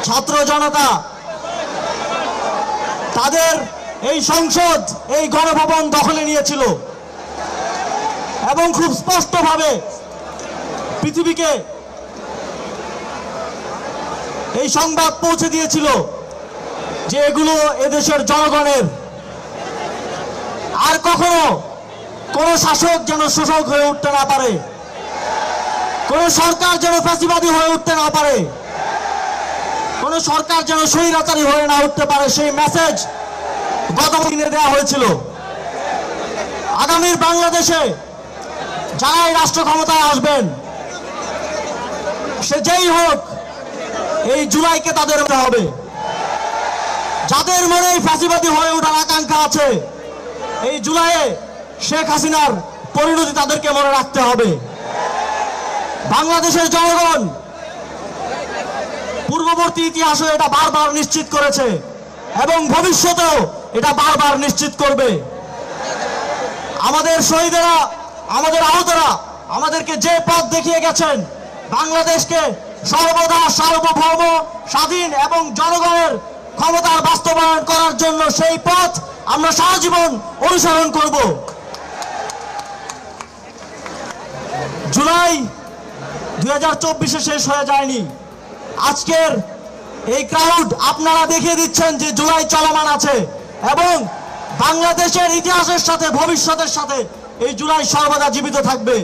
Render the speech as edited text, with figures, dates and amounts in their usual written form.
ছাত্র জনতা তাদের এই সংসদ, এই গণভবন দখলে নিয়েছিল এবং খুব স্পষ্টভাবে পৃথিবীকে এই সংবাদ পৌঁছে দিয়েছিল যে এগুলো এদেশের জনগণের। আর কখনো কোন শাসক যেন শোষক হয়ে উঠতে না পারে, কোন সরকার যেন ফ্যাসিবাদী হয়ে উঠতে না পারে, কোন সরকার যেন স্বৈরাচারী হয়ে না উঠতে পারে, সেই মেসেজ গত দিনে দেওয়া হয়েছিল। আগামীর বাংলাদেশে যারাই রাষ্ট্র ক্ষমতায় আসবেন, সে যেই হোক, এই জুলাইকে তাদের হবে। যাদের মনে ফ্যাসিবাদী হয়ে ওঠার আকাঙ্ক্ষা আছে, এই জুলাইয়ে শেখ হাসিনার পরিণতি তাদেরকে মনে রাখতে হবে। বাংলাদেশের জনগণ পূর্ববর্তী ইতিহাসে এটা বারবার নিশ্চিত করেছে এবং ভবিষ্যতেও এটা বারবার নিশ্চিত করবে। আমাদের শহীদেরা, আমাদের আহতরা আমাদেরকে যে পথ দেখিয়ে গেছেন, বাংলাদেশকে সর্বদা সার্বভৌম, স্বাধীন এবং জনগণের ক্ষমতার বাস্তবায়ন করার জন্য সেই পথ আমরা সারা জীবন অনুসরণ করব। জুলাই 2024-এ শেষ হয়ে যায়নি। আজকের এই ক্রাউড আপনারা দেখিয়ে দিচ্ছেন যে জুলাই চলমান আছে এবং বাংলাদেশের ইতিহাসের সাথে, ভবিষ্যতের সাথে এই জুলাই সর্বদা জীবিত থাকবে।